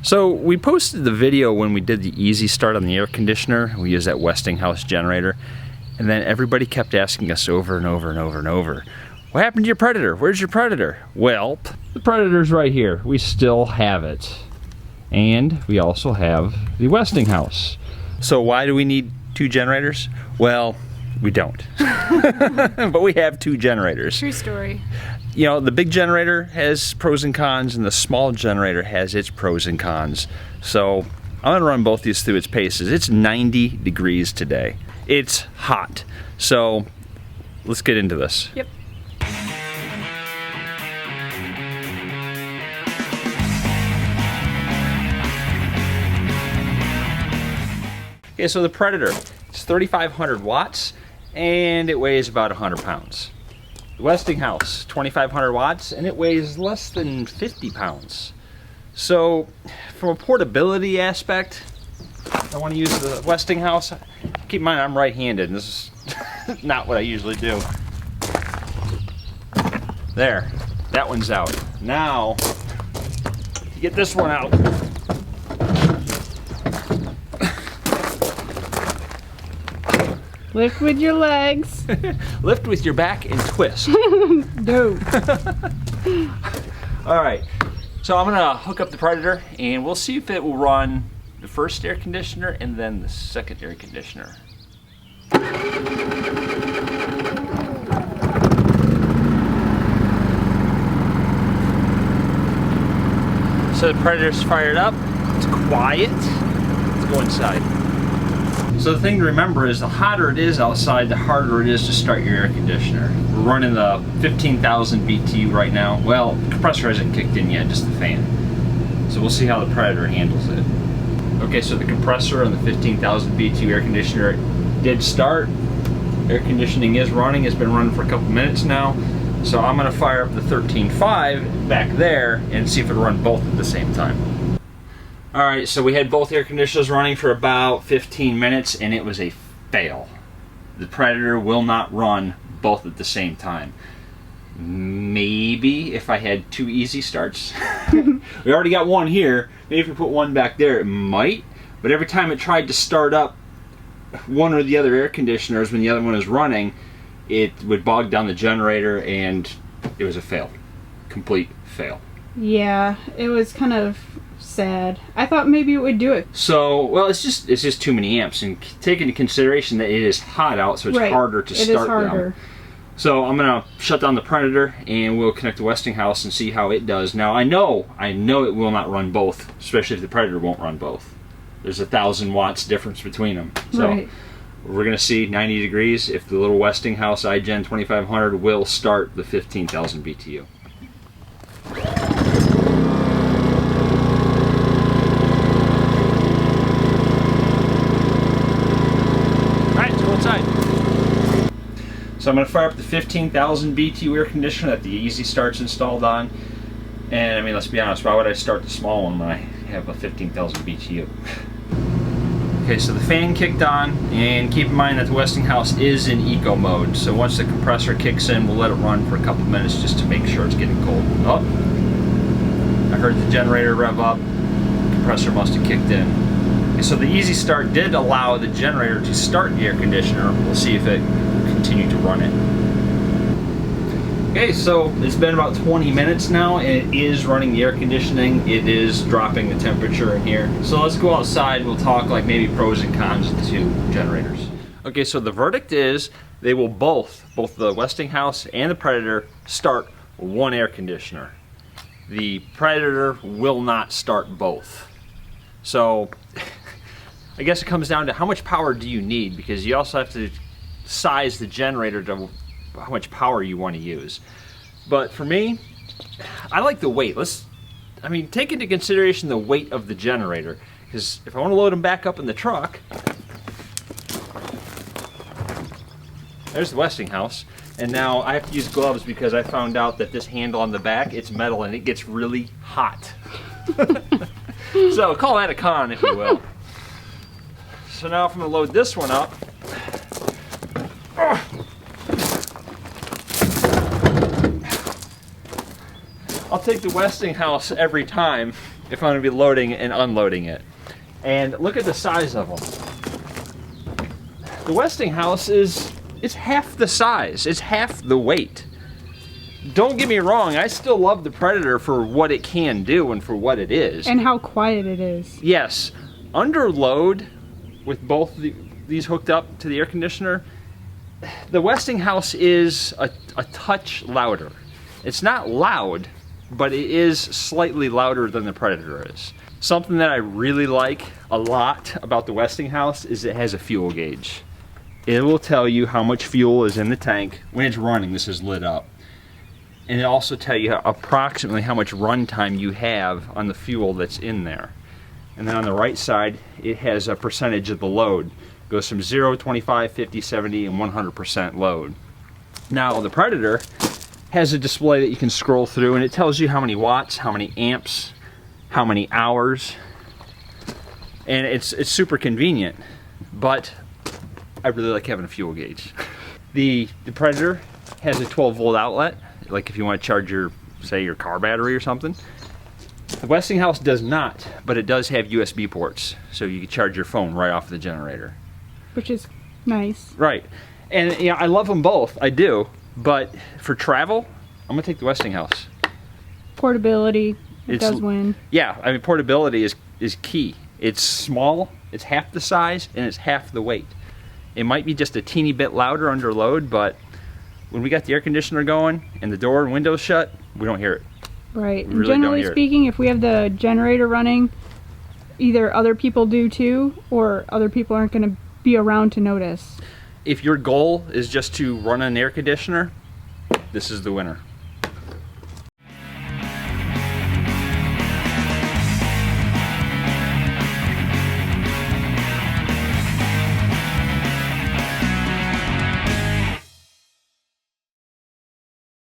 So we posted the video when we did the EasyStart on the air conditioner. We used that Westinghouse generator. And then everybody kept asking us over and over and over and over, what happened to your Predator? Where's your Predator? Well, the Predator's right here. We still have it. And we also have the Westinghouse. So why do we need two generators? Well, we don't. But we have two generators. True story. You know, the big generator has pros and cons, and the small generator has its pros and cons. So I'm gonna run both these through its paces. It's 90 degrees today. It's hot. So let's get into this. Yep. Okay, so the Predator, it's 3,500 watts, and it weighs about 100 pounds. The Westinghouse, 2,500 watts, and it weighs less than 50 pounds. So, from a portability aspect, I want to use the Westinghouse. Keep in mind, I'm right-handed, and this is not what I usually do. There, that one's out. Now, you get this one out. Lift with your legs. Lift with your back and twist. No. All right, so I'm gonna hook up the Predator and we'll see if it will run the first air conditioner and then the second air conditioner. So the Predator's fired up, it's quiet. Let's go inside. So the thing to remember is the hotter it is outside, the harder it is to start your air conditioner. We're running the 15,000 BTU right now. Well, the compressor hasn't kicked in yet, just the fan. So we'll see how the Predator handles it. Okay, so the compressor on the 15,000 BTU air conditioner did start. Air conditioning is running, it's been running for a couple minutes now. So I'm gonna fire up the 13.5 back there and see if it'll run both at the same time. Alright, so we had both air conditioners running for about 15 minutes and it was a fail. The Predator will not run both at the same time. Maybe if I had two EasyStarts. We already got one here. Maybe if we put one back there, it might. But every time it tried to start up one or the other air conditioners when the other one is running, it would bog down the generator and it was a fail. Complete fail. Yeah, it was kind of sad. I thought maybe it would do it. So, well, it's just too many amps, and take into consideration that it is hot out, so it's harder to start them. So I'm gonna shut down the Predator, and we'll connect the Westinghouse and see how it does. Now I know it will not run both, especially if the Predator won't run both. There's 1,000 watts difference between them. So we're gonna see 90 degrees if the little Westinghouse iGen2500 will start the 15,000 BTU. So I'm going to fire up the 15,000 BTU air conditioner that the EasyStart's installed on. And I mean, let's be honest, why would I start the small one when I have a 15,000 BTU? Okay, so the fan kicked on, and keep in mind that the Westinghouse is in eco mode. So once the compressor kicks in, we'll let it run for a couple minutes just to make sure it's getting cold. Oh, I heard the generator rev up. The compressor must have kicked in. Okay, so the EasyStart did allow the generator to start the air conditioner. We'll see if it continue to run it. Okay, so it's been about 20 minutes now and it is running the air conditioning. It is dropping the temperature in here. So let's go outside and we'll talk like maybe pros and cons of the two generators. Okay, so the verdict is they will both the Westinghouse and the Predator, start one air conditioner. The Predator will not start both. So I guess it comes down to how much power do you need, because you also have to size the generator to how much power you want to use. But for me, I like the weight. Take into consideration the weight of the generator, because if I want to load them back up in the truck, there's the Westinghouse, and now I have to use gloves because I found out that this handle on the back, it's metal and it gets really hot. So call that a con, if you will. So now if I'm going to load this one up, I'll take the Westinghouse every time if I'm going to be loading and unloading it. And look at the size of them. The Westinghouse it's half the size. It's half the weight. Don't get me wrong, I still love the Predator for what it can do and for what it is. And how quiet it is. Yes. Under load, with both these hooked up to the air conditioner, the Westinghouse is a touch louder. It's not loud, but it is slightly louder than the Predator is. Something that I really like a lot about the Westinghouse is it has a fuel gauge. It will tell you how much fuel is in the tank when it's running. This is lit up. And it also tell you approximately how much run time you have on the fuel that's in there. And then on the right side, it has a percentage of the load. It goes from 0, 25, 50, 70, and 100% load. Now the Predator has a display that you can scroll through, and it tells you how many watts, how many amps, how many hours, and it's super convenient. But I really like having a fuel gauge. The Predator has a 12-volt outlet, like if you want to charge your, say, your car battery or something. The Westinghouse does not, but it does have USB ports, so you can charge your phone right off the generator. Which is nice. Right. And yeah, I love them both, I do, but for travel, I'm gonna take the Westinghouse. Portability, it does win. Yeah, I mean, portability is key. It's small, it's half the size, and it's half the weight. It might be just a teeny bit louder under load, but when we got the air conditioner going and the door and windows shut, we don't hear it. Right. And generally speaking, if we have the generator running, either other people do too, or other people aren't going to be around to notice. If your goal is just to run an air conditioner, this is the winner.